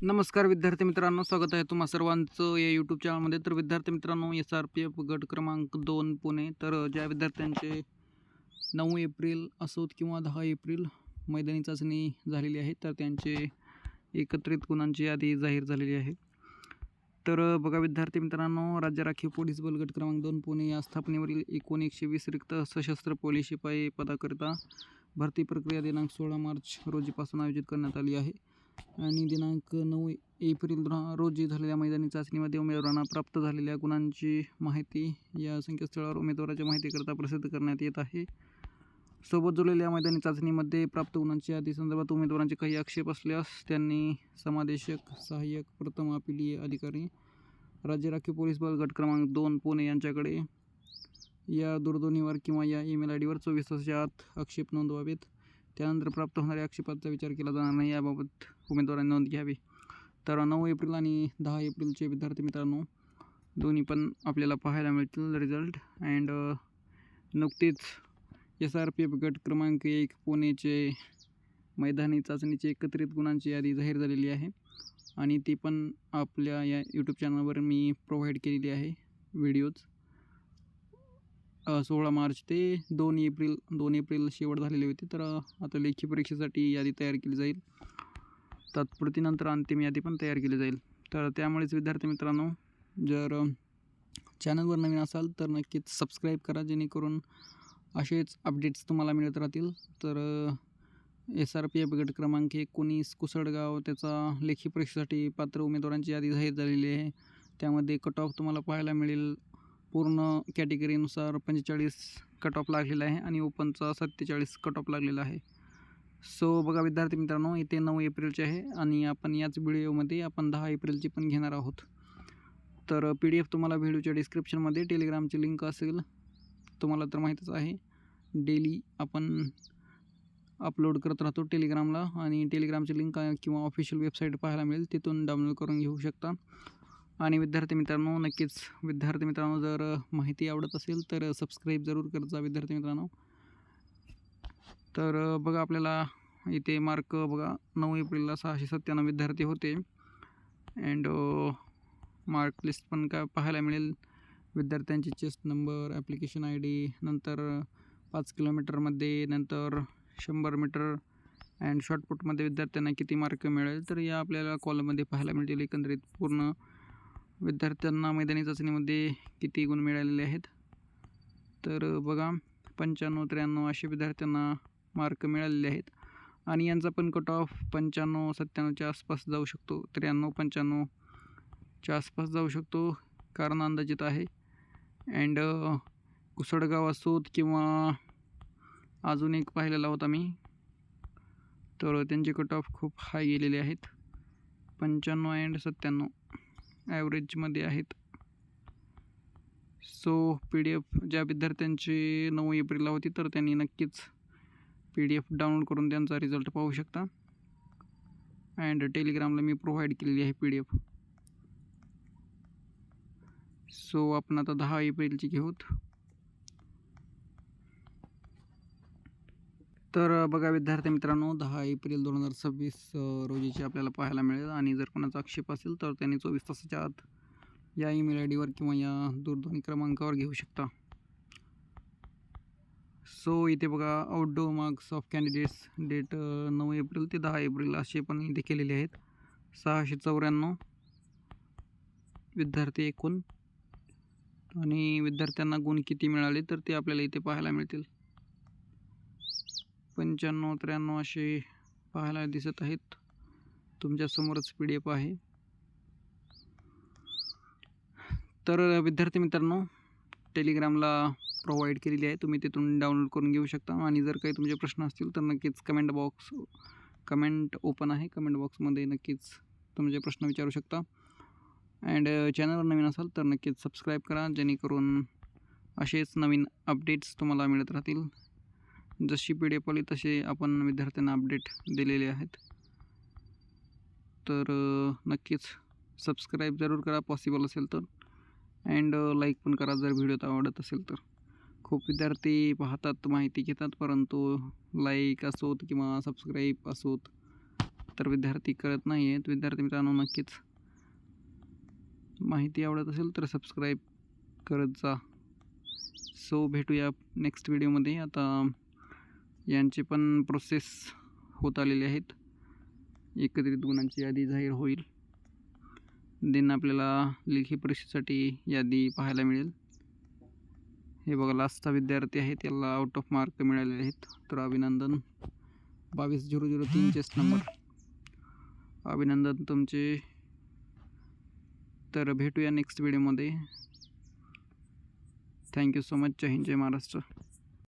नमस्कार विद्यार्थी मित्रांनो, स्वागत आहे तुम्हा सर्वांचं या यूट्यूब चॅनलमध्ये. तर विद्यार्थी मित्रांनो, SRPF गट क्रमांक 2 पुणे. तर ज्या विद्यार्थ्यांचे 9 एप्रिल असोत किंवा 10 एप्रिल मैदानी चाचणी झालेली आहे, तर त्यांचे एकत्रित गुणांची यादी जाहीर झालेली आहे. तर बघा विद्यार्थी मित्रांनो, राज्य राखीव पोलीस बल गट क्रमांक 2 पुणे या स्थापनेवरील 1920 रिक्त सशस्त्र पोलीस शिपाई पदाकरिता भरती प्रक्रिया दिनांक 16 मार्च रोजीपासून आयोजित करण्यात आली आहे. आणि दिनांक 9 एप्रिल रोजी झालेल्या मैदानी चाचणीमध्ये उमेदवारांना प्राप्त झालेल्या गुणांची माहिती या संकेतस्थळावर उमेदवाराच्या माहितीकरिता प्रसिद्ध करण्यात येत आहे. सोबत जोडलेल्या मैदानी चाचणीमध्ये प्राप्त गुणांची यादी संदर्भात उमेदवारांचे काही आक्षेप असल्यास त्यांनी समादेशक, सहाय्यक, प्रथम अपिलीय अधिकारी, राज्य राखीव पोलीस बल गट क्रमांक 2 पुणे यांच्याकडे या दूरध्वनीवर किंवा या ईमेल आय डीवर 24 तासाच्या आत आक्षेप नोंदवावेत. त्यानंतर प्राप्त होणाऱ्या आक्षेपाचा विचार केला जाणार नाही, याबाबत उमेदवारांनी नोंद घ्यावी. तर 9 एप्रिल आणि 10 एप्रिलचे विद्यार्थी मित्रांनो, दोन्ही पण आपल्याला पाहायला मिळतील रिझल्ट. अँड नुकतीच SRPF गट क्रमांक 1 पुणेचे मैदानी चाचणीचे एकत्रित गुणांची यादी जाहीर झालेली आहे आणि ती पण आपल्या या यूट्यूब चॅनलवर मी प्रोव्हाइड केलेली आहे व्हिडिओज. 16 मार्च ते 2 एप्रिल शेवट झालेली होती. तर आता लेखी परीक्षेसाठी यादी तयार केली जाईल. तात्पुरती नंतर अंतिम यादी पण तयार केली जाईल. तर त्यामुळेच विद्यार्थी मित्रांनो, जर चॅनलवर नवीन असाल तर नक्कीच सबस्क्राईब करा, जेणेकरून असेच अपडेट्स तुम्हाला मिळत राहतील. तर SRPF गट क्रमांक 19 कुसडगाव त्याचा लेखी परीक्षेसाठी पात्र उमेदवारांची यादी जाहीर झालेली आहे. त्यामध्ये कट ऑफ तुम्हाला पाहायला मिळेल. पूर्ण कॅटेगरीनुसार 45 कट ऑफ लागलेला आहे आणि ओपनचा 47 कट ऑफ लागलेला आहे. सो बघा विद्यार्थी मित्रांनो, इथे 9 एप्रिलचे आहे आणि आपण याच व्हिडिओमध्ये आपण 10 एप्रिलची पण घेणार आहोत. तर PDF तुम्हाला व्हिडिओच्या डिस्क्रिप्शनमध्ये टेलिग्रामची लिंक असेल, तुम्हाला तर माहीतच आहे. डेली आपण अपलोड करत राहतो टेलिग्रामला आणि टेलिग्रामची लिंक किंवा ऑफिशियल वेबसाईट पाहायला मिळेल, तिथून डाउनलोड करून घेऊ शकता. आणि विद्यार्थी मित्रांनो, नक्कीच विद्यार्थी मित्रांनो, जर माहिती आवडत असेल तर सबस्क्राईब जरूर करत जा विद्यार्थी मित्रांनो. तर बघा आपल्याला इथे मार्क बघा 9 एप्रिलला 697 विद्यार्थी होते. अँड मार्क लिस्ट पण काय पाहायला मिळेल. विद्यार्थ्यांची चेस्ट नंबर, ॲप्लिकेशन ID, नंतर 5 किलोमीटरमध्ये, नंतर 100 मीटर अँड शॉर्टपुटमध्ये विद्यार्थ्यांना किती मार्क मिळेल, तर या आपल्याला कॉलममध्ये पाहायला मिळतील. एकंदरीत पूर्ण विद्यार्थ्यांना मैदानी चाचणीमध्ये किती गुण मिळालेले आहेत. तर बघा 95, 93 असे विद्यार्थ्यांना मार्क मिळालेले आहेत आणि यांचा पण कट ऑफ 95, 97च्या आसपास जाऊ शकतो. 93, 95च्या आसपास जाऊ शकतो, कारण अंदाजित आहे. अँड कुसडगाव असोत किंवा अजून एक पाहिलेला होता मी, तर त्यांचे कट ऑफ खूप हाय गेलेले आहेत. 95 अँड 97 ॲव्हरेजमध्ये आहेत. सो PDF ज्या विद्यार्थ्यांची 9 एप्रिलला होती, तर त्यांनी नक्कीच PDF डाउनलोड करून त्यांचा रिझल्ट पाहू शकता. अँड टेलिग्रामला मी प्रोव्हाइड केलेली आहे PDF. सो आपण आता 10 एप्रिलची घेऊत. तर बघा विद्यार्थी मित्रांनो, 10 एप्रिल 2026 रोजीची आपल्याला पाहायला मिळेल. आणि जर कोणाचा आक्षेप असेल तर त्यांनी 24 तासाच्या आत या ईमेल आयडीवर किंवा या दूरध्वनी क्रमांकावर घेऊ शकता. सो इथे बघा outdoor marks of candidates date 9 April ते 10 एप्रिल असे पण इथे केलेले आहेत. 694 विद्यार्थी एकूण, आणि विद्यार्थ्यांना गुण किती मिळाले तर ते आपल्याला इथे पाहायला मिळतील. 95, 93 असे पाहायला दिसत आहेत. तुमच्यासमोरच PDF आहे. तर विद्यार्थी मित्रांनो, टेलिग्रामला प्रोव्हाइड केलेली आहे, तुम्ही तिथून डाउनलोड करून घेऊ शकता. आणि जर काही तुमचे प्रश्न असतील तर नक्कीच कमेंट ओपन आहे, कमेंट बॉक्समध्ये नक्कीच तुमचे प्रश्न विचारू शकता. अँड चॅनलवर नवीन असाल तर नक्कीच सबस्क्राईब करा, जेणेकरून असेच नवीन अपडेट्स तुम्हाला मिळत राहतील. जशी PDF आली तसे आपण विद्यार्थ्यांना अपडेट दिलेले आहेत. तर नक्कीच सबस्क्राईब जरूर करा पॉसिबल असेल तर. अँड लाईक पण करा जर व्हिडिओ आवडत असेल तर. खूप विद्यार्थी पाहतात, माहिती घेतात, परंतु लाईक असोत किंवा सबस्क्राईब असोत तर विद्यार्थी करत नाही आहेत. विद्यार्थी मित्रांनो, नक्कीच माहिती आवडत असेल तर सबस्क्राईब करत जा. सो भेटूया नेक्स्ट व्हिडिओमध्ये. आता यांचे पण प्रोसेस होत आलेले आहेत. एकत्रित गुणांची यादी जाहीर होईल. देन आपल्याला लेखी परीक्षेसाठी यादी पाहायला मिळेल. हे बघा, लास्टचा विद्यार्थी आहे, त्याला आउट ऑफ मार्क मिळालेले आहेत. तर अभिनंदन. 22,003 चेस्ट नंबर. अभिनंदन तुमचे. तर भेटूया नेक्स्ट व्हिडिओमध्ये. Thank you so much. जय हिंद, जय महाराष्ट्र.